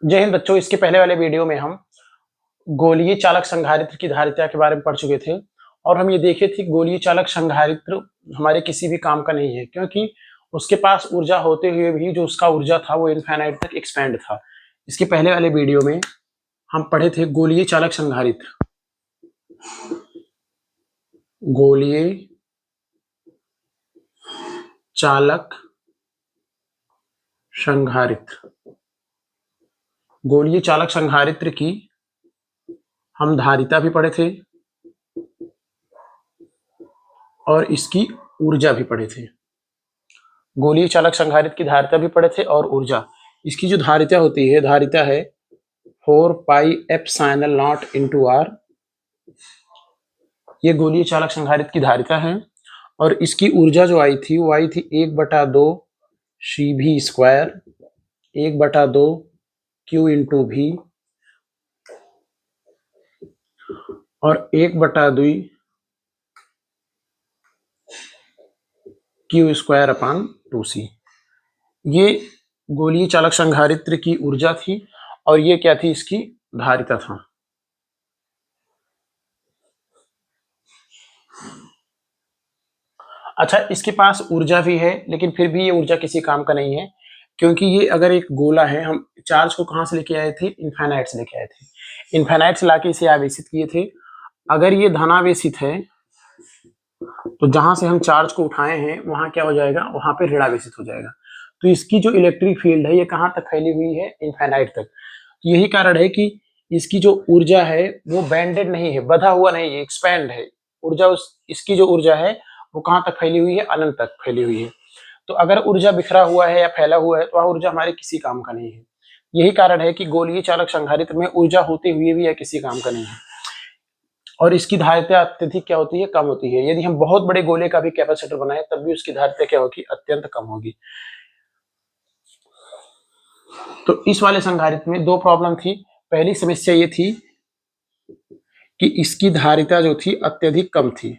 जय हिंद बच्चों, इसके पहले वाले वीडियो में हम गोलीय चालक संधारित्र की धारिता के बारे में पढ़ चुके थे और हम ये देखे थे गोलीय चालक संधारित्र हमारे किसी भी काम का नहीं है, क्योंकि उसके पास ऊर्जा होते हुए भी जो उसका ऊर्जा था वो इनफाइनाइट तक एक्सपेंड था। इसके पहले वाले वीडियो में हम पढ़े थे गोलीय चालक संधारित्र। गोलीय चालक संधारित्र, गोलीय चालक संधारित्र की हम धारिता भी पढ़े थे और इसकी ऊर्जा भी पढ़े थे। गोलीय चालक संधारित्र की धारिता भी पढ़े थे और ऊर्जा। इसकी जो धारिता होती है, धारिता है 4 pi epsilon not into R. ये गोलीय चालक संधारित्र की धारिता है और इसकी ऊर्जा जो आई थी वो आई थी 1/2 CV स्क्वायर 1/2 Q इंटू भी और 1/2 Q स्क्वायर अपॉन 2C। ये गोलीय चालक संधारित्र की ऊर्जा थी और ये क्या थी, इसकी धारिता था। अच्छा, इसके पास ऊर्जा भी है लेकिन फिर भी ये ऊर्जा किसी काम का नहीं है, क्योंकि ये अगर एक गोला है, हम चार्ज को कहां से लेके आए थे, इनफाइनाइट से लेके आए थे। इनफाइनाइट से लाके इसे आवेशित किए थे। अगर ये धनावेशित है तो जहां से हम चार्ज को उठाए हैं वहां क्या हो जाएगा, वहां पे ऋणावेशित हो जाएगा। तो इसकी जो इलेक्ट्रिक फील्ड है ये कहां तक फैली हुई है, इनफाइनाइट तक। यही कारण है कि इसकी जो ऊर्जा है वो बैंडेड नहीं है, बधा हुआ नहीं है, एक्सपैंड है। ऊर्जा इसकी जो ऊर्जा है वो कहां तक फैली हुई है, अनंत तक फैली हुई है। तो अगर ऊर्जा बिखरा हुआ है या फैला हुआ है तो वह ऊर्जा हमारे किसी काम का नहीं है। यही कारण है कि गोलीय चालक संधारित्र में ऊर्जा होते हुए भी यह किसी काम का नहीं है और इसकी धारिता अत्यधिक क्या होती है, कम होती है। यदि हम बहुत बड़े गोले का भी कैपेसिटर बनाए तब भी उसकी धारिता क्या होगी, अत्यंत कम होगी। तो इस वाले संधारित्र में दो प्रॉब्लम थी। पहली समस्या ये थी कि इसकी धारिता जो थी अत्यधिक कम थी।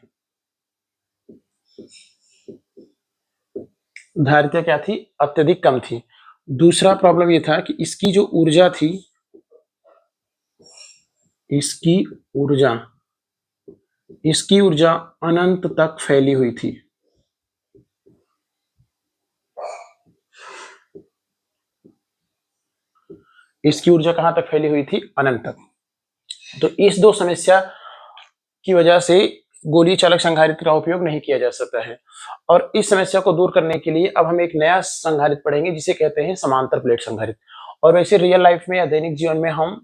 धारिता क्या थी, अत्यधिक कम थी। दूसरा प्रॉब्लम ये था कि इसकी जो ऊर्जा थी, इसकी ऊर्जा अनंत तक फैली हुई थी। इसकी ऊर्जा कहां तक फैली हुई थी, अनंत तक। तो इस दो समस्या की वजह से गोलीय चालक संधारित्र का उपयोग नहीं किया जा सकता है। और इस समस्या को दूर करने के लिए अब हम एक नया संधारित्र पढ़ेंगे जिसे कहते हैं समांतर प्लेट संधारित्र। और वैसे रियल लाइफ में या दैनिक जीवन में हम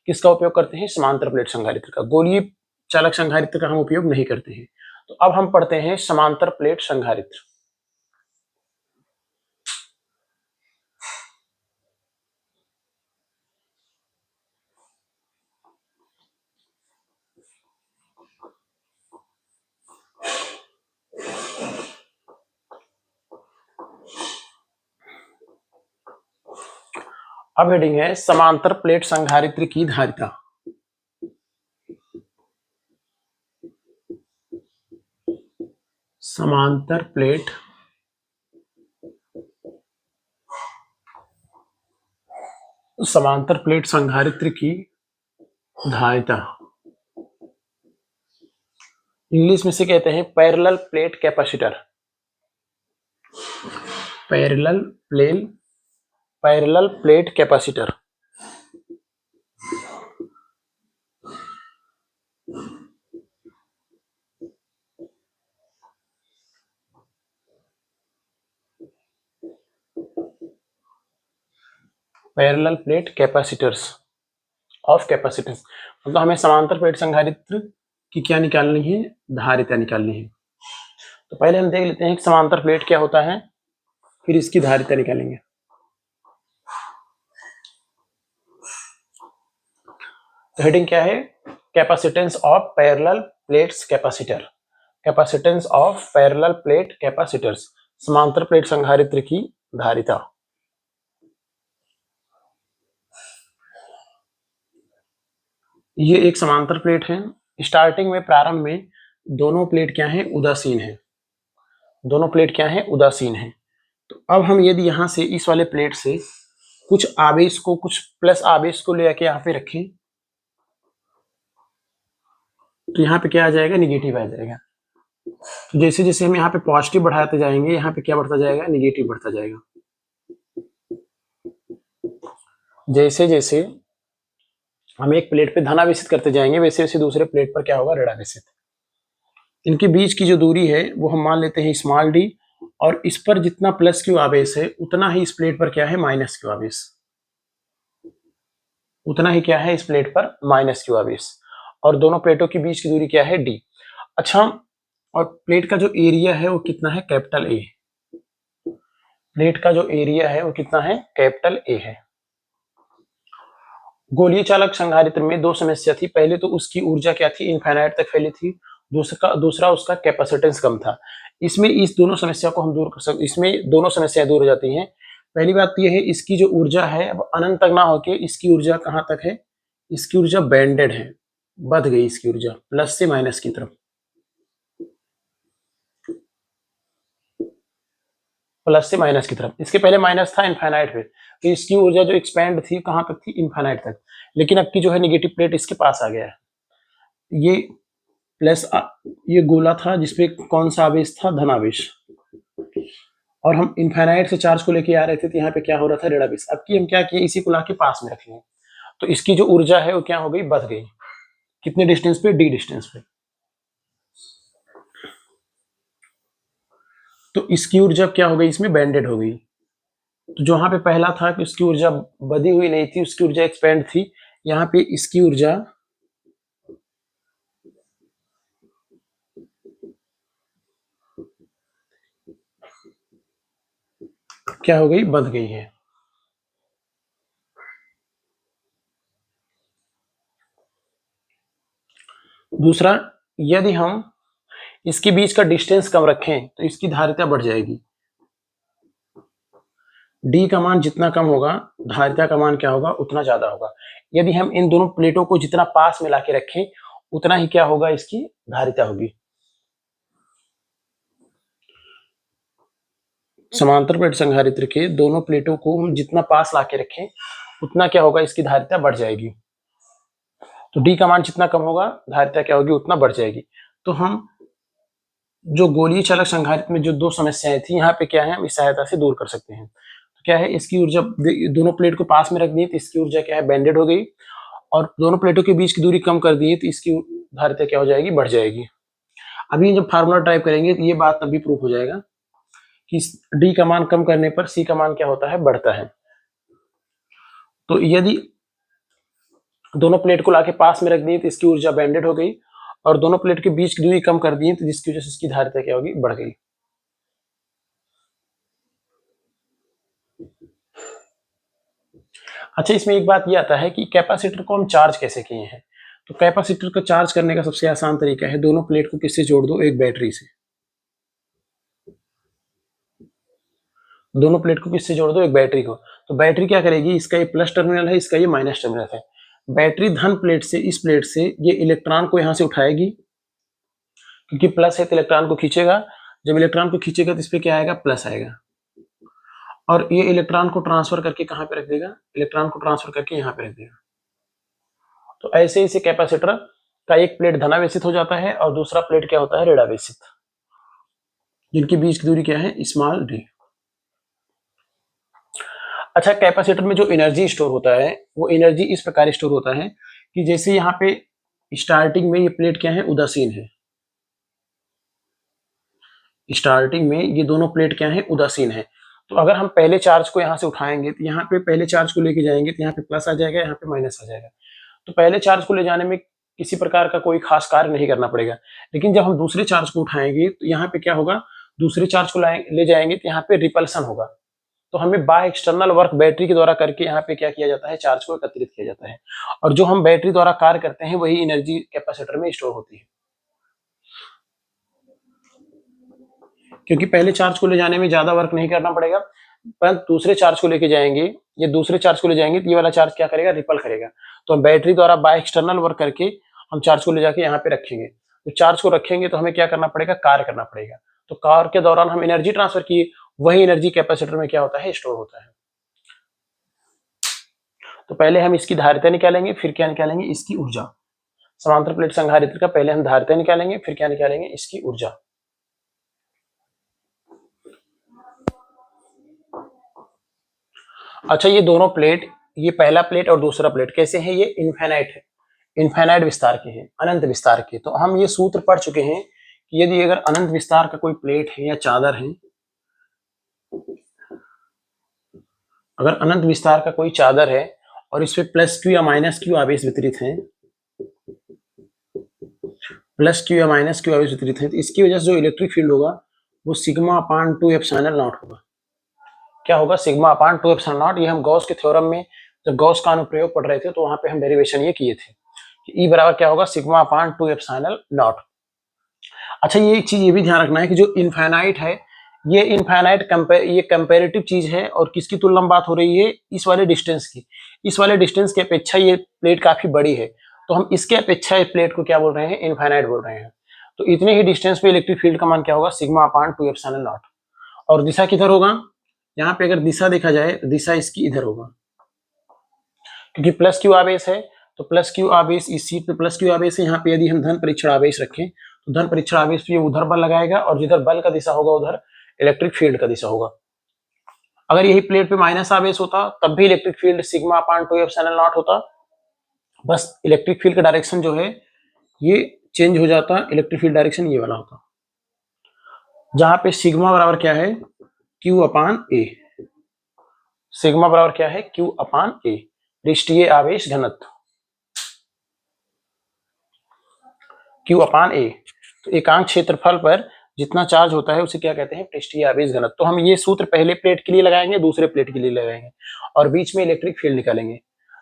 किसका उपयोग करते हैं, समांतर प्लेट संधारित्र का। गोलीय चालक संधारित्र का हम उपयोग नहीं करते हैं। तो अब हम पढ़ते हैं समांतर प्लेट संधारित्र। अब हेडिंग है समांतर प्लेट संधारित्र की धारिता। समांतर प्लेट संधारित्र की धारिता, इंग्लिश में से कहते हैं parallel plate capacitor. Parallel plate capacitor. Parallel plate capacitors of capacitance, मतलब हमें समांतर प्लेट संधारित्र की क्या निकालनी है, धारिता निकालनी है। तो पहले हम देख लेते हैं कि समांतर प्लेट क्या होता है, फिर इसकी धारिता निकालेंगे। तो हेडिंग क्या है, capacitance of parallel plates capacitor. Capacitance of parallel plate capacitors, समांतर प्लेट संधारित्र की धारिता। ये एक समांतर प्लेट है। स्टार्टिंग में, प्रारंभ में दोनों प्लेट क्या है, उदासीन है। दोनों प्लेट क्या है, उदासीन है। तो अब हम यदि यहां से इस वाले प्लेट से कुछ आवेश को, कुछ प्लस आवेश को ले आके यहाँ पे रखें तो यहाँ पे क्या आ जाएगा, निगेटिव आ जाएगा। तो जैसे जैसे हम यहाँ पे पॉजिटिव बढ़ाते जाएंगे, यहाँ पे क्या बढ़ता जाएगा, निगेटिव बढ़ता जाएगा। जैसे जैसे हम एक प्लेट पे धनावेशित करते जाएंगे वैसे वैसे दूसरे प्लेट पर क्या होगा, ऋणावेशित। इनके बीच की जो दूरी है वो हम मान लेते हैं स्मॉल डी, और इस पर जितना प्लस क्यू आवेश है उतना ही इस प्लेट पर क्या है, माइनस क्यू आवेश। उतना ही क्या है इस प्लेट पर, माइनस क्यू आवेश। और दोनों प्लेटों के बीच की दूरी क्या है, डी। अच्छा, और प्लेट का जो एरिया है वो कितना है, कैपिटल ए। प्लेट का जो एरिया है वो कितना है, कैपिटल ए है। गोलीय चालक संधारित्र में दो समस्या थी। पहले तो उसकी ऊर्जा क्या थी, इनफाइनाइट तक फैली थी। दूसरा उसका कैपेसिटेंस कम था। इसमें इस दोनों समस्या को हम दूर कर सकते, इसमें दोनों समस्याएं दूर हो जाती हैं। पहली बात तो यह है, इसकी जो ऊर्जा है अब अनंत तक ना होके इसकी ऊर्जा कहां तक है, इसकी ऊर्जा बैंडेड है, बढ़ गई इसकी ऊर्जा प्लस से माइनस की तरफ, प्लस से माइनस की तरफ। इसके पहले माइनस था इनफाइनाइट पे, तो इसकी ऊर्जा जो एक्सपेंड थी कहां तक थी, इनफाइनाइट तक। लेकिन अब की जो है नेगेटिव प्लेट इसके पास आ गया है। ये प्लस, ये गोला था जिसपे कौन सा आवेश था, धनावेश, और हम इनफाइनाइट से चार्ज को लेके आ रहे थे तो यहाँ पे क्या हो रहा था, ऋणावेश। अब की हम क्या किए, इसी को लाके पास में रख लिए, तो इसकी जो ऊर्जा है वो क्या हो गई, बढ़ गई। कितने डिस्टेंस पे, डी डिस्टेंस पे। तो इसकी ऊर्जा क्या हो गई, इसमें बैंडेड हो गई। तो जहां पे पहला था कि उसकी ऊर्जा बधी हुई नहीं थी, उसकी ऊर्जा एक्सपेंड थी, यहाँ पे इसकी ऊर्जा क्या हो गई, बढ़ गई है। दूसरा, यदि हम इसके बीच का डिस्टेंस कम रखें तो इसकी धारिता बढ़ जाएगी। डी का मान जितना कम होगा, धारिता का मान क्या होगा, उतना ज्यादा होगा। यदि हम इन दोनों प्लेटों को जितना पास में लाके रखें उतना ही क्या होगा, इसकी धारिता होगी। समांतर प्लेट संधारित्र के दोनों प्लेटों को हम जितना पास लाके रखें उतना क्या होगा, इसकी धारिता बढ़ जाएगी। तो डी का मान जितना कम होगा, धारिता क्या होगी, उतना बढ़ जाएगी। तो हम जो गोलीय चालक संधारित्र में जो दो समस्याएं थी, यहाँ पे क्या है, हम इस सहायता से दूर कर सकते हैं। तो क्या है, इसकी ऊर्जा दोनों प्लेट को पास में रख दी तो इसकी ऊर्जा क्या है, बैंडेड हो गई, और दोनों प्लेटों के बीच की दूरी कम कर दी तो इसकी धारिता क्या हो जाएगी, बढ़ जाएगी। अभी जब फार्मूला टाइप करेंगे तो ये बात तभी प्रूफ हो जाएगा कि डी का मान कम करने पर सी का मान क्या होता है, बढ़ता है। तो यदि दोनों प्लेट को लाके पास में रख दी तो इसकी ऊर्जा बैंडेड हो गई, और दोनों प्लेट के बीच की दूरी कम कर दी तो जिसकी वजह से इसकी धारिता क्या होगी, बढ़ गई। अच्छा, इसमें एक बात ये आता है कि कैपेसिटर को हम चार्ज कैसे किए हैं। तो कैपेसिटर को चार्ज करने का सबसे आसान तरीका है, दोनों प्लेट को किससे जोड़ दो, एक बैटरी से। दोनों प्लेट को किससे जोड़ दो, एक बैटरी को। तो बैटरी क्या करेगी, इसका ये प्लस टर्मिनल है, इसका ये माइनस टर्मिनल है। बैटरी धन प्लेट से, इस प्लेट से ये इलेक्ट्रॉन को यहां से उठाएगी, क्योंकि प्लस है तो इलेक्ट्रॉन को खींचेगा। जब इलेक्ट्रॉन को खींचेगा तो इस पे क्या आएगा, प्लस आएगा, और ये इलेक्ट्रॉन को ट्रांसफर करके कहां पे रख देगा, इलेक्ट्रॉन को ट्रांसफर करके यहाँ पे रख देगा। तो ऐसे इसे कैपेसिटर का एक प्लेट धनावेशित हो जाता है और दूसरा प्लेट क्या होता है, ऋणावेशित, जिनकी बीच की दूरी क्या है, स्मॉल डी। अच्छा, कैपेसिटर में जो एनर्जी स्टोर होता है वो एनर्जी इस प्रकार स्टोर होता है कि जैसे यहाँ पे स्टार्टिंग में ये प्लेट क्या है, उदासीन है। स्टार्टिंग में ये दोनों प्लेट क्या है, उदासीन है। तो अगर हम पहले चार्ज को यहाँ से उठाएंगे तो यहाँ पे पहले चार्ज को लेके जाएंगे तो यहाँ पे प्लस आ जाएगा, यहाँ पे माइनस आ जाएगा। तो पहले चार्ज को ले जाने में किसी प्रकार का कोई खास कार्य नहीं करना पड़ेगा। लेकिन जब हम दूसरे चार्ज को उठाएंगे तो यहाँ पे क्या होगा, दूसरे चार्ज को ले जाएंगे तो यहाँ पे रिपल्सन होगा। तो हमें बाय एक्सटर्नल वर्क बैटरी के द्वारा करके यहाँ पे क्या किया जाता है, चार्ज को एकत्रित किया जाता है, और जो हम बैटरी द्वारा कार्य करते हैं वही एनर्जी कैपेसिटर में स्टोर होती है। क्योंकि पहले चार्ज को ले जाने में ज्यादा वर्क नहीं करना पड़ेगा, परंतु दूसरे चार्ज को लेके जाएंगे, ये दूसरे चार्ज को ले जाएंगे तो ये वाला चार्ज क्या करेगा, रिपल करेगा। तो हम बैटरी द्वारा बाय एक्सटर्नल वर्क करके हम चार्ज को ले जाके यहाँ पे रखेंगे। तो चार्ज को रखेंगे तो हमें क्या करना पड़ेगा, कार्य करना पड़ेगा। तो कार्य के दौरान हम एनर्जी ट्रांसफर किए, वही एनर्जी कैपेसिटर में क्या होता है, स्टोर होता है। तो पहले हम इसकी धारिता निकालेंगे, फिर क्या निकालेंगे, इसकी ऊर्जा। समांतर प्लेट संधारित्र का पहले हम धारिता निकालेंगे, फिर क्या निकालेंगे, इसकी ऊर्जा। अच्छा, ये दोनों प्लेट, ये पहला प्लेट और दूसरा प्लेट कैसे है, ये इनफाइनाइट है, इनफाइनाइट विस्तार के हैं, अनंत विस्तार के। तो हम ये सूत्र पढ़ चुके हैं कि यदि अगर अनंत विस्तार का कोई प्लेट है या चादर है, अगर अनंत विस्तार का कोई चादर है और इस पे प्लस क्यू या माइनस क्यू आवेश वितरित हैं, प्लस क्यू या माइनस क्यू आवेश वितरित हैं, तो इसकी वजह से जो इलेक्ट्रिक फील्ड होगा वो सिग्मा अपान 2 एप्सिलॉन नॉट होगा। क्या होगा, सिग्मा अपान 2 एप्सिलॉन नॉट। ये हम गॉस के थ्योरम में जब गॉस का अनुप्रयोग पढ़ रहे थे तो वहां पे हम डेरिवेशन ये किए थे कि ई बराबर क्या होगा, सिग्मा अपान 2 एप्सिलॉन नॉट। अच्छा, ये एक चीज ये भी ध्यान रखना है कि जो इनफाइनाइट है, ये इनफाइनाइट ये कंपैरेटिव चीज है, और किसकी तुलना में बात हो रही है, इस वाले डिस्टेंस की। इस वाले डिस्टेंस की अपेक्षा ये प्लेट काफी बड़ी है, तो हम इसके अपेक्षा इस प्लेट को क्या बोल रहे हैं, इनफाइनाइट बोल रहे हैं। तो इतने ही डिस्टेंस पे इलेक्ट्रिक फील्ड का मान क्या होगा, सिग्मा अपान 2 एप्सिलॉन नॉट। और दिशा किधर होगा, यहाँ पे अगर दिशा देखा जाए, दिशा इसकी इधर होगा, क्योंकि प्लस क्यू आवेश है, तो प्लस क्यू आवेश इस सीट पे प्लस क्यू आवेश है। यहाँ पे यदि हम धन परीक्षण आवेश रखें तो धन परीक्षण आवेश पे उधर बल लगाएगा, और जिधर बल का दिशा होगा उधर इलेक्ट्रिक फील्ड का दिशा होगा। अगर यही प्लेट पे माइनस आवेश होता तब भी electric field sigma upon 2 epsilon not होता, बस इलेक्ट्रिक फील्ड का डायरेक्शन जो है ये चेंज हो जाता, इलेक्ट्रिक फील्ड डायरेक्शन ये वाला होता, जहां पे सिग्मा बराबर क्या है, क्यू अपान ए। सिग्मा बराबर क्या है, क्यू अपान ए, पृष्ठीय आवेश घनत्व, क्यू अपान ए। तो एकांक क्षेत्रफल पर जितना चार्ज होता है उसे क्या कहते हैं, पृष्ठीय आवेश घनत्व। तो हम ये सूत्र पहले प्लेट के लिए लगाएंगे, दूसरे प्लेट के लिए लगाएंगे, और बीच में इलेक्ट्रिक फील्ड निकालेंगे।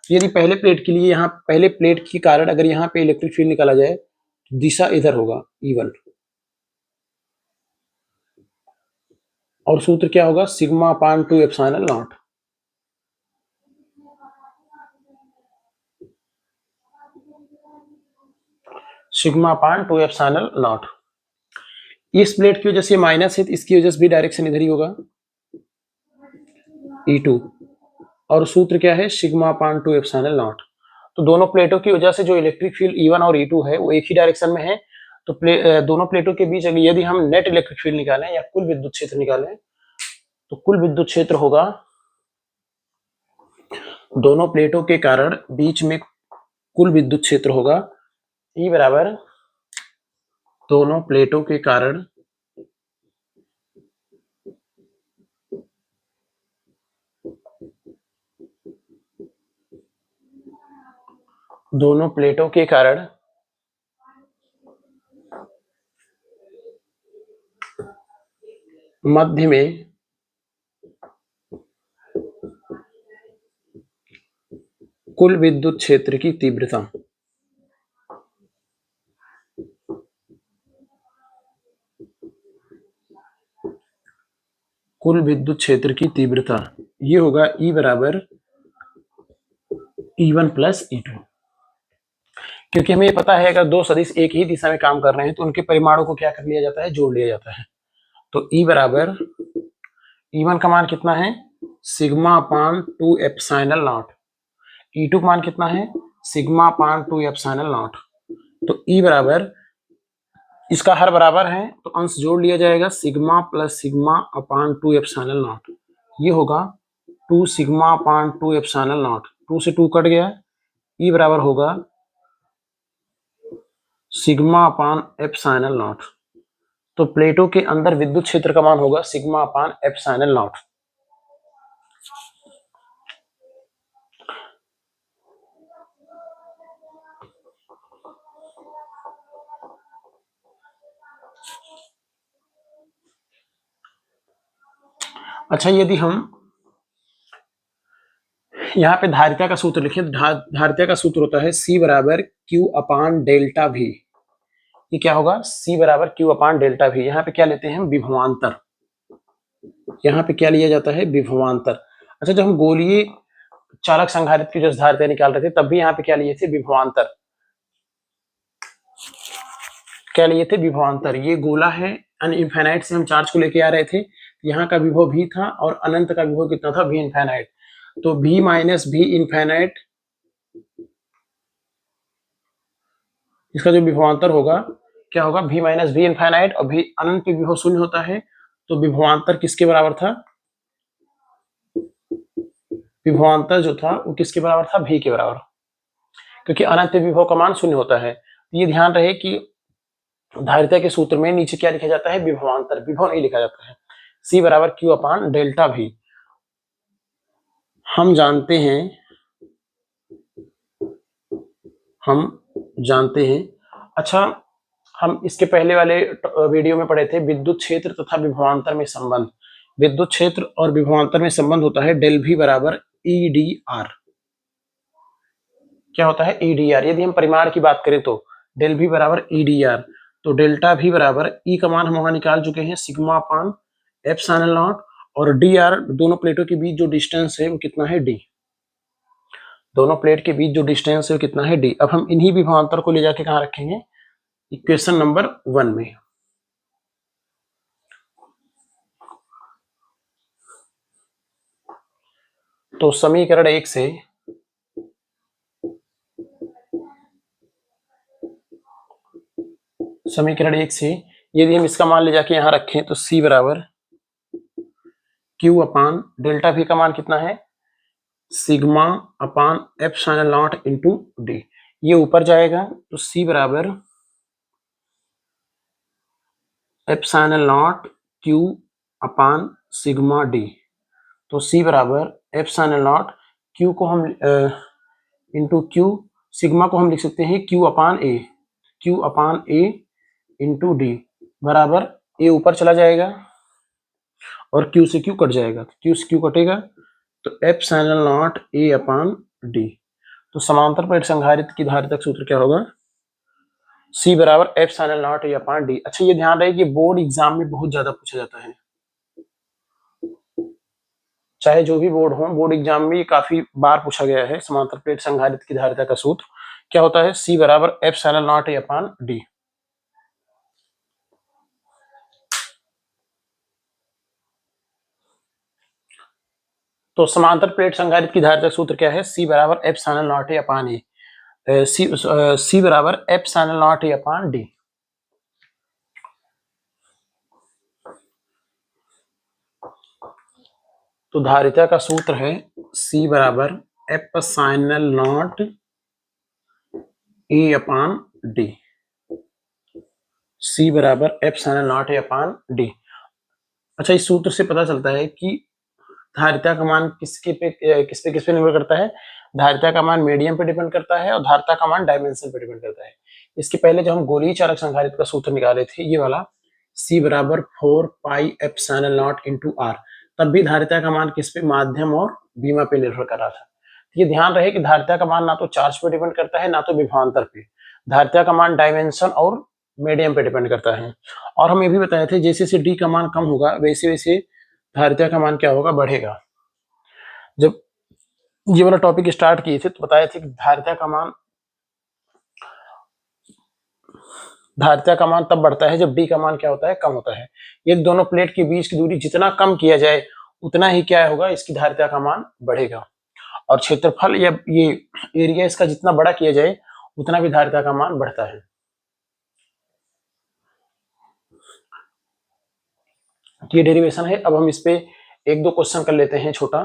यदि पहले प्लेट के लिए, यहाँ पहले प्लेट के कारण अगर यहाँ पे इलेक्ट्रिक फील्ड निकाला जाए तो दिशा इधर होगा E1, और सूत्र क्या होगा, sigma upon 2 epsilon not. Sigma upon 2 epsilon not. इस प्लेट की वजह से माइनस है, तो इसकी वजह से भी डायरेक्शन इधर ही होगा, E2, और सूत्र क्या है, सिग्मा अपान 2 एप्सिलॉन नॉट। तो दोनों प्लेटों की वजह से जो इलेक्ट्रिक फील्ड E1 और E2 है वो एक ही डायरेक्शन में है। तो दोनों प्लेटों के बीच यदि हम नेट इलेक्ट्रिक फील्ड निकालें या कुल विद्युत क्षेत्र निकालें, तो कुल विद्युत क्षेत्र होगा दोनों प्लेटों के कारण बीच में कुल विद्युत क्षेत्र होगा E बराबर दोनों प्लेटों के कारण मध्य में कुल विद्युत क्षेत्र की तीव्रता, कुल विद्युत क्षेत्र की तीव्रता ये होगा E बराबर E1 प्लस E2। क्योंकि हमें पता है अगर दो सदिश एक ही दिशा में काम कर रहे हैं तो उनके परिमाणों को क्या कर लिया जाता है, जोड़ लिया जाता है। तो E बराबर E1 का मान कितना है, sigma upon 2 epsilon not. E2 का मान कितना है, सिग्मा अपान 2 एप्सिलॉन नॉट। तो E बराबर, इसका हर बराबर है तो अंश जोड़ लिया जाएगा, sigma plus sigma upon 2 epsilon not. ये होगा 2 सिग्मा अपान 2 एप्सिलॉन नॉट, 2 से 2 कट गया, E बराबर होगा सिग्मा अपान एप्सिलॉन नॉट। तो प्लेटों के अंदर विद्युत क्षेत्र का मान होगा सिग्मा अपान एप्सिलॉन नॉट। अच्छा, यदि हम यहाँ पे धारिता का सूत्र लिखें, धारिता का सूत्र होता है C बराबर Q अपान डेल्टा V। ये क्या होगा, C बराबर Q अपान डेल्टा V। यहाँ पे क्या लेते हैं हम, विभवांतर। यहाँ पे क्या लिया जाता है, विभवांतर। अच्छा, जब हम गोलीय चालक संधारित्र की जो धारिता निकाल रहे थे तब भी यहाँ पे क्या लिए थे, विभवांतर। क्या लिए थे, विभवांतर। ये गोला है, इनफाइनाइट से हम चार्ज को लेके आ रहे थे, यहाँ का विभव भी था और अनंत का विभव कितना था, V इनफाइनाइट। तो v माइनस v इनफाइनाइट, इसका जो विभवांतर होगा क्या होगा, v माइनस v इनफाइनाइट, और v अनंत पे विभव शून्य होता है, तो विभवांतर किसके बराबर था, विभवांतर जो था वो किसके बराबर था, v के बराबर, क्योंकि अनंत पे विभव का मान शून्य होता है। तो ये ध्यान रहे कि धारिता के सूत्र में नीचे क्या लिखा जाता है, विभवांतर, विभव नहीं लिखा जाता है। C बराबर Q अपान डेल्टा V हम जानते हैं। अच्छा, हम इसके पहले वाले वीडियो में पढ़े थे विद्युत क्षेत्र तथा विभवांतर में संबंध। विद्युत क्षेत्र और विभवांतर में संबंध होता है डेल V बराबर EDR। क्या होता है, EDR। यदि हम परिमाण की बात करें तो डेल V बराबर EDR, तो डेल्टा V बराबर E का मान हम वहां निकाल चुके हैं, सिग्मा अपान एप्सिलॉन नॉट, और DR दोनों प्लेटों के बीच जो डिस्टेंस है वो कितना है, D। दोनों प्लेट के बीच जो डिस्टेंस है वो कितना है, D। अब हम इन्हीं विभवांतर को ले जाके कहाँ रखेंगे, इक्वेशन नंबर 1 में। तो समीकरण 1 से यदि हम इसका मान ले जाके यहां रखें तो C बराबर Q अपान डेल्टा V का मान कितना है, sigma upon epsilon not into D। ये ऊपर जाएगा तो C बराबर epsilon not Q upon sigma D। तो C बराबर एप्सिलॉन नॉट, Q को हम इंटू Q, सिग्मा को हम लिख सकते हैं Q upon A into D बराबर A ऊपर चला जाएगा और Q से Q कट जाएगा, Q से Q कटेगा तो epsilon not A upon D। तो समांतर प्लेट संधारित्र की धारिता का सूत्र क्या होगा, C बराबर epsilon not A upon D। अच्छा, ये ध्यान रहे कि बोर्ड एग्जाम में बहुत ज्यादा पूछा जाता है, चाहे जो भी बोर्ड हो, बोर्ड एग्जाम में काफी बार पूछा गया है। समांतर प्लेट संधारित्र की धारिता का सूत्र क्या होता है, C बराबर epsilon not A upon D। तो समांतर प्लेट संधारित्र की धारिता का सूत्र क्या है, C बराबर epsilon not A upon A, C बराबर epsilon not A upon D। तो धारिता का सूत्र है C बराबर epsilon not A upon D। C बराबर epsilon not A upon D। अच्छा, इस सूत्र से पता चलता है कि धारिता का मान किस पे निर्भर करता है, धारिता का मान मीडियम पे डिपेंड करता है और धारिता का मान डायमेंशन पे डिपेंड करता है। इसके पहले जब हम गोलीय चालक संधारित्र का सूत्र निकाले थे, ये वाला C बराबर 4 pi epsilon not into R, तब भी धारिता का मान किस पे, माध्यम और बीमा पे निर्भर कर रहा था। ये ध्यान रहे कि धारिता का मान ना तो चार्ज पे डिपेंड करता है ना तो विभवांतर पे, धारिता का मान डायमेंशन और मीडियम पे डिपेंड करता है। और हम ये भी बताए थे जैसे जैसे D का मान कम होगा वैसे वैसे धारिता का मान क्या होगा, बढ़ेगा। जब ये वाला टॉपिक स्टार्ट किए थे तो बताए थे कि धारिता का मान तब बढ़ता है जब D का मान क्या होता है, कम होता है। ये दोनों प्लेट के बीच की दूरी जितना कम किया जाए उतना ही क्या होगा, इसकी धारिता का मान बढ़ेगा। और क्षेत्रफल या ये एरिया इसका जितना बड़ा किया जाए उतना भी धारिता का मान बढ़ता है। ये डेरिवेशन है। अब हम इस पे एक दो क्वेश्चन कर लेते हैं छोटा।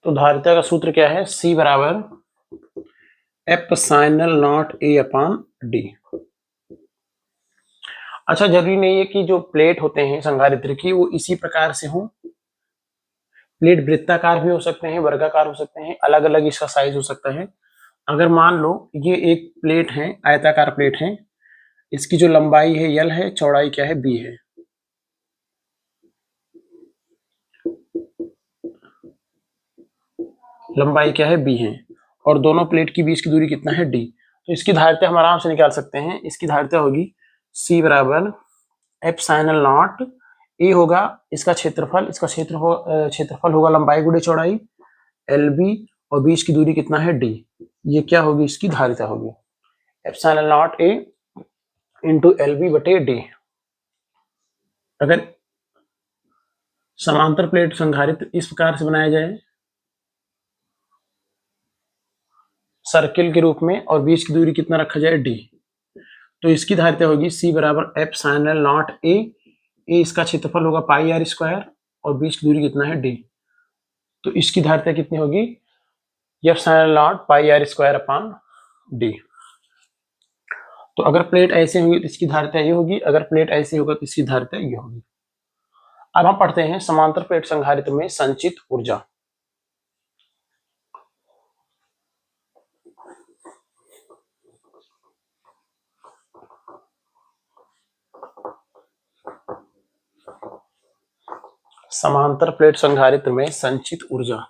तो धारिता का सूत्र क्या है, C बराबर epsilon not A upon D। अच्छा, जरूरी नहीं है कि जो प्लेट होते हैं संधारित्र की वो इसी प्रकार से हो, प्लेट वृत्ताकार भी हो सकते हैं, वर्गाकार हो सकते हैं, अलग अलग इसका साइज हो सकता है। अगर मान लो ये एक प्लेट है, आयताकार प्लेट है, इसकी जो लंबाई है L है, चौड़ाई क्या है, B है। लंबाई क्या है, B है, और दोनों प्लेट के बीच की दूरी कितना है, D। तो इसकी धारिता हम आराम से निकाल सकते हैं। इसकी धारिता होगी C बराबर एप्सिलॉन नॉट ए होगा इसका क्षेत्रफल, इसका क्षेत्रफल होगा लंबाई गुणे चौड़ाई एल बी, और बीच की दूरी कितना है डी। ये क्या होगी, इसकी धारिता होगी epsilon not A into L B बटे डी। अगर समांतर प्लेट संधारित्र इस प्रकार से बनाया जाए सर्किल के रूप में और बीच की दूरी कितना रखा जाए डी, तो इसकी धारिता होगी सी बराबर एप्सिलॉन नॉट ए, इसका क्षेत्रफल होगा पाई आर स्क्वायर और बीच की दूरी कितना है डी, तो इसकी धारिता कितनी होगी epsilon not pi R square upon D. तो अगर प्लेट ऐसे होगी तो इसकी धारिता ये होगी, अगर प्लेट ऐसे होगा तो इसकी धारिता ये होगी। अब हम पढ़ते हैं समांतर प्लेट संधारित्र में संचित ऊर्जा। समांतर प्लेट संधारित्र में संचित ऊर्जा।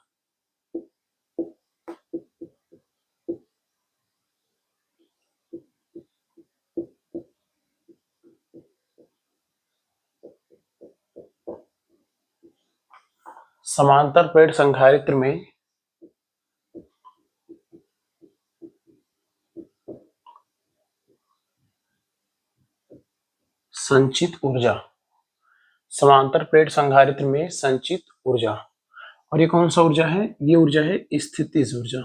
समांतर प्लेट संधारित्र में संचित ऊर्जा, समांतर प्लेट संधारित्र में संचित ऊर्जा। और ये कौन सा ऊर्जा है, ये ऊर्जा है स्थितिज ऊर्जा।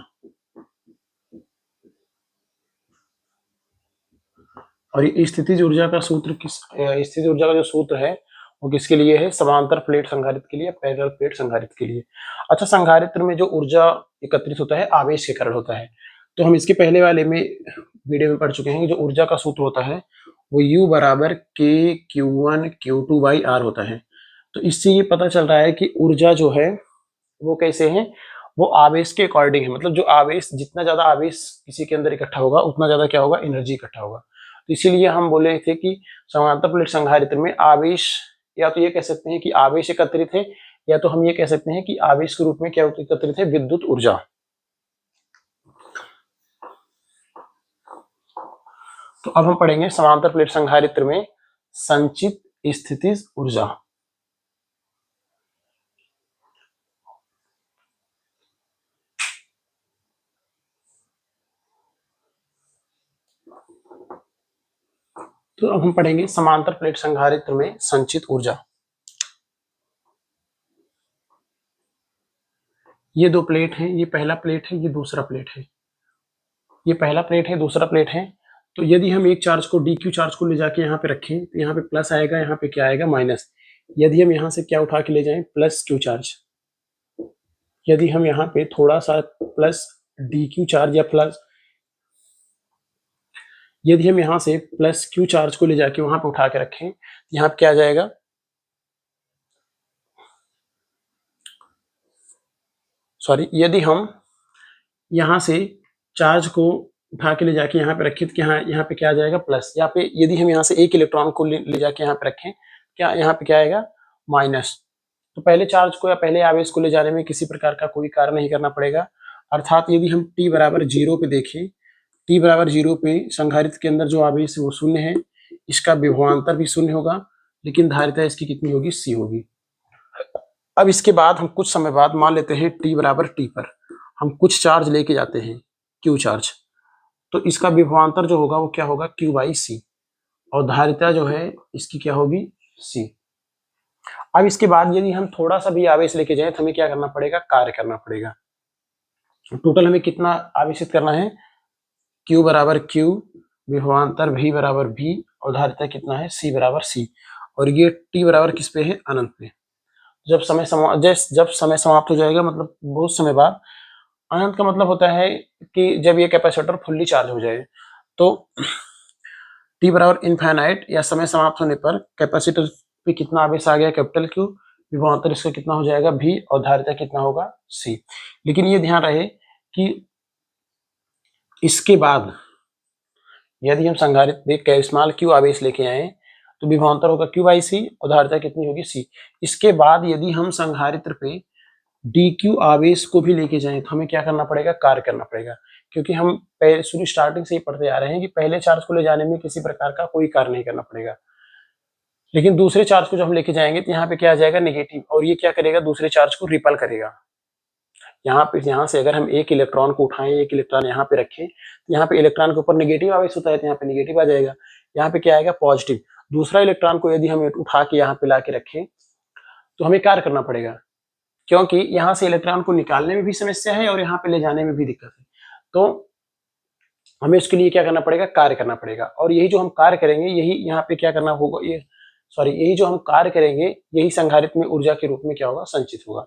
और ये स्थितिज ऊर्जा का सूत्र स्थितिज ऊर्जा का जो सूत्र है वो किसके लिए है, समांतर प्लेट संधारित्र के लिए, पैरेलल प्लेट संधारित्र के लिए। अच्छा, संधारित्र में जो ऊर्जा एकत्रित होता है आवेश के कारण होता है, तो हम इसके पहले वाले में वीडियो में पढ़ चुके हैं। जो ऊर्जा का सूत्र होता है वो U बराबर के Q1 Q2 बाई आर होता है। तो इससे ये पता चल रहा है कि ऊर्जा जो है वो कैसे है, वो आवेश के अकॉर्डिंग है। मतलब जो आवेश, जितना ज्यादा आवेश किसी के अंदर इकट्ठा होगा उतना ज्यादा क्या होगा, एनर्जी इकट्ठा होगा। तो इसीलिए हम बोले थे कि समांतर प्लेट संधारित्र में आवेश, या तो ये कह सकते हैं कि आवेश एकत्रित है, या तो हम ये कह सकते हैं कि आवेश के रूप में क्या एकत्रित है, विद्युत ऊर्जा। तो अब हम पढ़ेंगे समांतर प्लेट संधारित्र में संचित स्थितिज ऊर्जा। तो अब हम पढ़ेंगे समांतर प्लेट संधारित्र में संचित ऊर्जा। ये दो प्लेट हैं, ये पहला प्लेट है, ये दूसरा प्लेट है। ये पहला प्लेट है, दूसरा प्लेट है। तो यदि हम एक चार्ज को डी क्यू चार्ज को ले जाके यहाँ पे रखें तो यहाँ पे प्लस आएगा, यहाँ पे क्या आएगा, माइनस। यदि हम यहाँ से क्या उठा के ले जाएं, प्लस क्यू चार्ज, यदि हम यहाँ पे थोड़ा सा प्लस डी क्यू चार्ज या प्लस, यदि हम यहाँ से प्लस क्यू चार्ज को ले जाके वहां पे उठा के रखें तो यहाँ पे क्या आ जाएगा, सॉरी, यदि हम यहाँ से चार्ज को उठा के ले जाके यहाँ पे रखें तो यहाँ पे क्या आ जाएगा, प्लस। यहाँ पे यदि हम यहाँ से एक इलेक्ट्रॉन को ले जाके यहाँ पे रखें, क्या यहाँ पे क्या आएगा, माइनस। तो पहले चार्ज को या पहले आवेश को ले जाने में किसी प्रकार का कोई कार्य नहीं करना पड़ेगा। अर्थात यदि हम t बराबर 0 पे देखें, t बराबर 0 पे संधारित्र के अंदर जो आवेश है वो शून्य है, इसका विभवांतर भी शून्य होगा, लेकिन धारिता इसकी कितनी होगी, c होगी। अब इसके बाद हम कुछ समय बाद मान लेते हैं t बराबर t पर हम कुछ चार्ज लेके जाते हैं, q चार्ज, तो इसका विभवांतर जो होगा वो क्या होगा, q बाई सी, और धारिता जो है इसकी क्या होगी, c। अब इसके बाद यदि हम थोड़ा सा भी आवेश लेके जाएं तो हमें क्या करना पड़ेगा, कार्य करना पड़ेगा। टोटल हमें कितना आवेशित करना है, q बराबर q, विभवांतर v बराबर v, और धारिता कितना है, c बराबर c। और ये t बराबर किस पे है, अनंत पे। जब समय समाप्त हो जाएगा, मतलब बहुत समय बाद, अनंत का मतलब होता है कि जब ये कैपेसिटर फुल्ली चार्ज हो जाए, तो t बराबर इनफाइनाइट या समय समाप्त होने पर कैपेसिटर पे कितना आवेश आ गया, कैपिटल Q, विभवांतर इसका कितना हो जाएगा v, और धारिता कितना होगा, c। लेकिन ये ध्यान रहे कि इसके बाद यदि हम संधारित्र में स्मॉल q आवेश लेके आए तो विभवांतर होगा q बाई सी, और धारिता कितनी होगी, c। इसके बाद यदि हम संधारित्र पे dq आवेश को भी लेके जाएं तो हमें क्या करना पड़ेगा, कार्य करना पड़ेगा। क्योंकि हम शुरू स्टार्टिंग से ही पढ़ते आ रहे हैं कि पहले चार्ज को ले जाने में किसी प्रकार का कोई कार्य नहीं करना पड़ेगा। लेकिन दूसरे चार्ज को जब हम लेके जाएंगे तो यहाँ पे क्या आ जाएगा, नेगेटिव, और ये क्या करेगा, दूसरे चार्ज को रिपल करेगा। यहाँ से अगर हम एक इलेक्ट्रॉन को उठाएं, एक इलेक्ट्रॉन यहाँ पे रखें, तो यहाँ पे इलेक्ट्रॉन के ऊपर नेगेटिव आवेश होता है, तो यहाँ पे नेगेटिव आ जाएगा। यहाँ पे क्या आएगा, पॉजिटिव। दूसरा इलेक्ट्रॉन को यदि हम उठा के यहाँ पे ला के रखें तो हमें कार्य करना पड़ेगा, क्योंकि यहाँ से इलेक्ट्रॉन को निकालने में भी समस्या है और यहाँ पे ले जाने में भी दिक्कत है। तो हमें उसके लिए क्या करना पड़ेगा, कार्य करना पड़ेगा। और यही जो हम कार्य करेंगे, यही यहाँ पे क्या करना होगा, यही जो हम कार्य करेंगे, यही संधारित्र में ऊर्जा के रूप में क्या होगा, संचित होगा।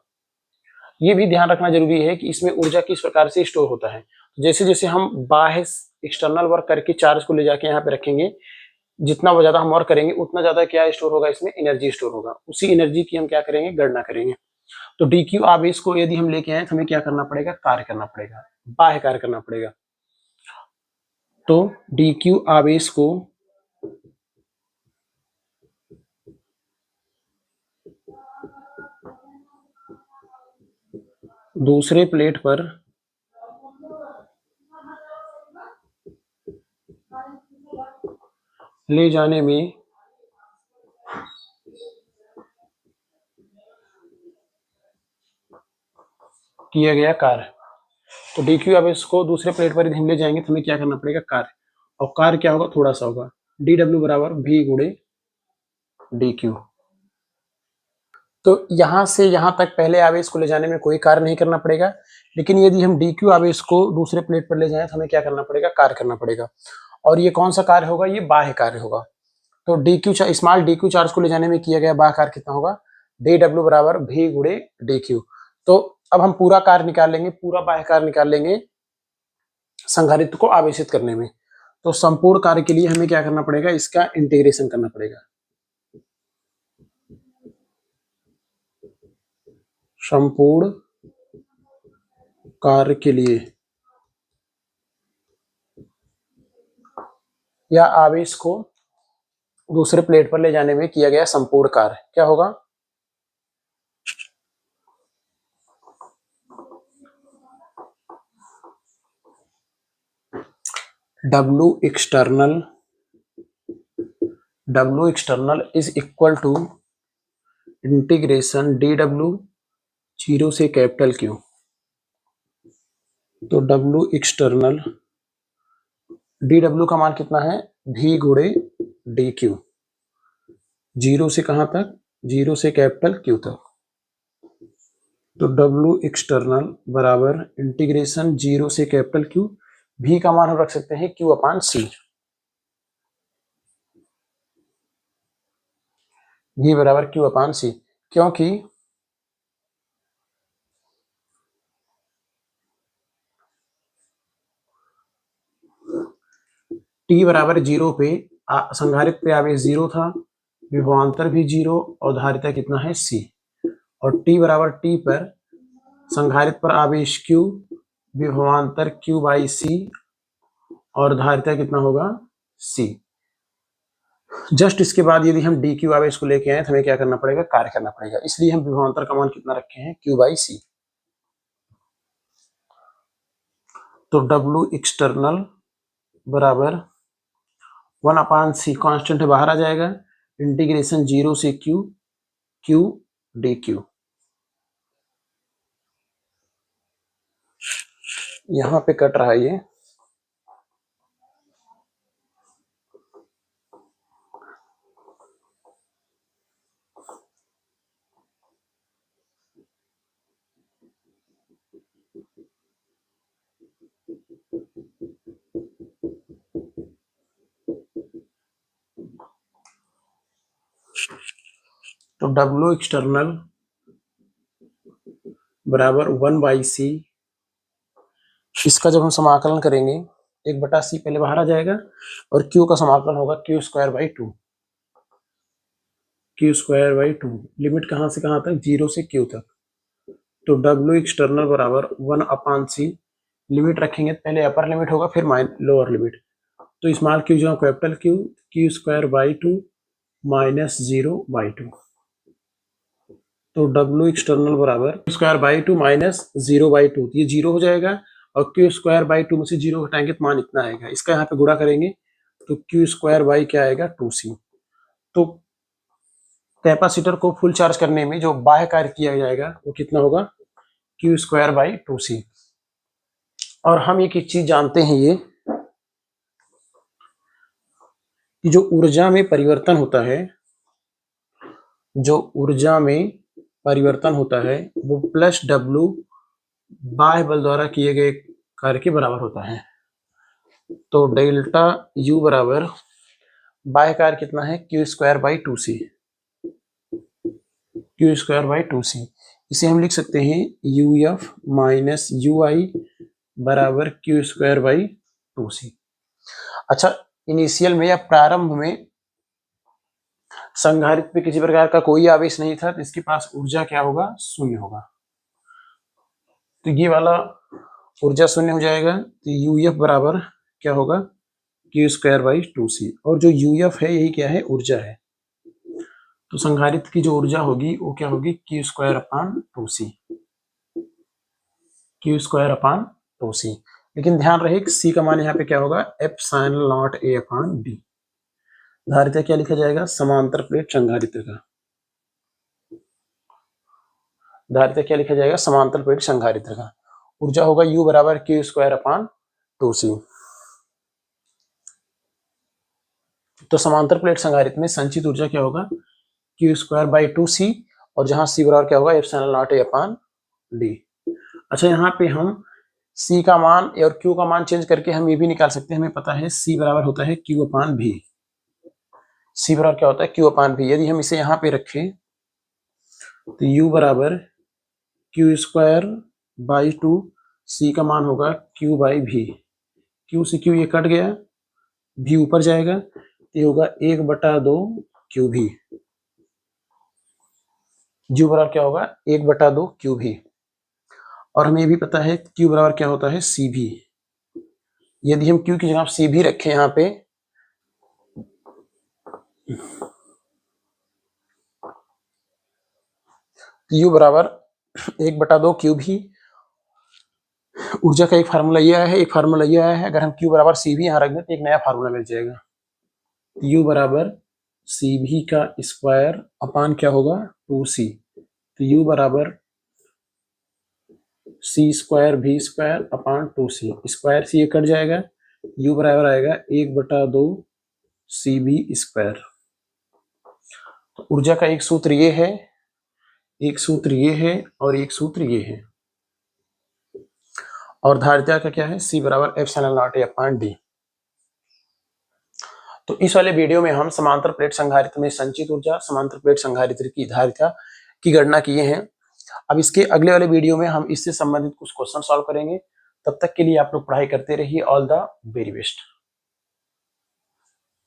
ये भी ध्यान रखना जरूरी है कि इसमें ऊर्जा किस प्रकार से स्टोर होता है। जैसे जैसे हम बाह्य एक्सटर्नल वर्क करके चार्ज को ले जाके यहाँ पे रखेंगे, जितना ज्यादा हम वर्क करेंगे उतना ज्यादा क्या स्टोर होगा, इसमें एनर्जी स्टोर होगा। उसी एनर्जी की हम क्या करेंगे, गणना करेंगे। तो dq आवेश को यदि हम लेके आए तो हमें क्या करना पड़ेगा, कार्य करना पड़ेगा, बाह्य कार्य करना पड़ेगा। तो dq आवेश को दूसरे प्लेट पर ले जाने में किया गया कार्य। तो dq आवेश को दूसरे प्लेट पर यदि हम ले जाएंगे तो हमें क्या करना पड़ेगा, कार्य। और कार्य क्या होगा, थोड़ा सा होगा, dw बराबर v गुणे dq। तो यहां से यहां तक पहले आवेश को ले जाने में कोई कार्य नहीं करना पड़ेगा, लेकिन यदि हम dq आवेश को दूसरे प्लेट पर ले जाएं तो हमें क्या करना पड़ेगा, कार्य करना पड़ेगा। और ये कौन सा कार्य होगा, ये बाह्य कार्य होगा। तो स्मॉल dq चार्ज को ले जाने में किया गया बाह्य कार्य कितना होगा, dw बराबर v गुणे dq। तो अब हम पूरा कार्य निकाल लेंगे, पूरा बाह्य कार्य निकाल लेंगे संधारित्र को आवेशित करने में। तो संपूर्ण कार्य के लिए हमें क्या करना पड़ेगा, इसका इंटीग्रेशन करना पड़ेगा। संपूर्ण कार्य के लिए या आवेश को दूसरे प्लेट पर ले जाने में किया गया संपूर्ण कार्य क्या होगा, W external is equal to integration dw 0 से कैपिटल Q। तो W एक्सटर्नल, dw का मान कितना है, v गुणे dq। 0 से कहां तक, 0 से कैपिटल Q तक। तो W एक्सटर्नल बराबर इंटीग्रेशन 0 से कैपिटल Q, v का मान हम रख सकते हैं Q अपान C। v बराबर Q अपान C, क्योंकि t बराबर 0 पे संधारित्र पे आवेश 0 था, विभवांतर भी 0 और धारिता कितना है C। और t बराबर t पर संधारित्र पर आवेश Q, विभवांतर Q बाई C और धारिता कितना होगा C। जस्ट इसके बाद यदि हम dq आवेश को लेके आए तो हमें क्या करना पड़ेगा, कार्य करना पड़ेगा। इसलिए हम विभवांतर का मान कितना रखे हैं, Q बाई C। तो W एक्सटर्नल बराबर 1 अपान C, कॉन्स्टेंट है बाहर आ जाएगा, इंटीग्रेशन 0 से Q, Q dq। यहां पे कट रहा है ये, तो W एक्सटर्नल बराबर 1 बाई C। इसका जब हम समाकलन करेंगे 1/C पहले बाहर आ जाएगा और Q का समाकलन होगा Q square by 2। Q square by 2, limit कहां से कहां तक, 0 से Q तक। तो W एक्सटर्नल बराबर 1 अपान C, लिमिट रखेंगे पहले अपर लिमिट होगा फिर लोअर लिमिट। तो स्मॉल Q जो capital Q square by 2 minus 0 by 2। तो W एक्सटर्नल बराबर स्क्वायर बाई 2 माइनस 0 बाई 2, ये 0 हो जाएगा और Q स्क्वायर बाई 2 में से 0 हटाएंगे तो मान इतना आएगा। इसका यहाँ पे गुणा करेंगे तो Q स्क्वायर बाई क्या आएगा, 2C। तो कैपेसिटर को फुल चार्ज करने में जो बाह्य कार्य किया जाएगा वो कितना होगा, Q²/2C। और हम एक चीज जानते हैं ये कि जो ऊर्जा में परिवर्तन होता है, जो ऊर्जा में परिवर्तन होता है वो प्लस W बाह्य बल द्वारा किए गए कार्य के बराबर होता है। तो डेल्टा U बराबर बाह्य कार्य कितना है, Q²/2C, Q²/2C। इसे हम लिख सकते हैं UF माइनस UI बराबर Q²/2C। अच्छा, इनिशियल में या प्रारंभ में संधारित्र पे किसी प्रकार का कोई आवेश नहीं था, तो इसके पास ऊर्जा क्या होगा, शून्य होगा। तो ये वाला ऊर्जा शून्य हो जाएगा। तो UF बराबर क्या होगा, Q²/2C। और जो UF है यही क्या है, ऊर्जा है। तो संधारित्र की जो ऊर्जा होगी वो क्या होगी, Q²/2C, Q²/2C। लेकिन ध्यान रहे C का मान यहाँ पे क्या होगा, ε0A/d। धारिता क्या लिखा जाएगा, समांतर प्लेट संधारित्र का। धारिता क्या लिखा जाएगा, समांतर प्लेट संधारित्र का। ऊर्जा होगा U बराबर Q²/2C। तो समांतर प्लेट संधारित्र में संचित ऊर्जा क्या होगा, Q²/2C, और जहां C बराबर क्या होगा, ε0A/d। अच्छा, यहाँ पे हम C का मान और Q का मान चेंज करके हम ये भी निकाल सकते हैं। हमें पता है C बराबर होता है Q/V। C बराबर क्या होता है, Q/V। यदि हम इसे यहाँ पे रखें तो U बराबर Q²/2, C का मान होगा Q/V। Q से Q ये कट गया, V ऊपर जाएगा, ये होगा 1/2 QV। U बराबर क्या होगा, 1/2 QV। और हमें ये भी पता है Q बराबर क्या होता है, CV। यदि हम Q की जगह CV रखें यहाँ पे, U बराबर 1/2 QV। ऊर्जा का एक फार्मूला ये आया है, एक फार्मूला ये आया है। अगर हम Q बराबर CV यहाँ रख दें तो एक नया फार्मूला मिल जाएगा। U बराबर CV का स्क्वायर अपान क्या होगा, 2C। तो U बराबर C²V² अपान 2C। स्क्वायर से ये कट जाएगा, U बराबर आएगा 1/2 CV²। तो ऊर्जा का एक सूत्र ये है, एक सूत्र ये है, और एक सूत्र ये है। और धारिता का क्या है, C बराबर ε0A/d। तो इस वाले वीडियो में हम समांतर प्लेट संधारित्र में संचित ऊर्जा, समांतर प्लेट संधारित्र की धारिता की गणना किए हैं। अब इसके अगले वाले वीडियो में हम इससे संबंधित कुछ क्वेश्चन सॉल्व करेंगे। तब तक के लिए आप लोग पढ़ाई करते रहिए। All the very best.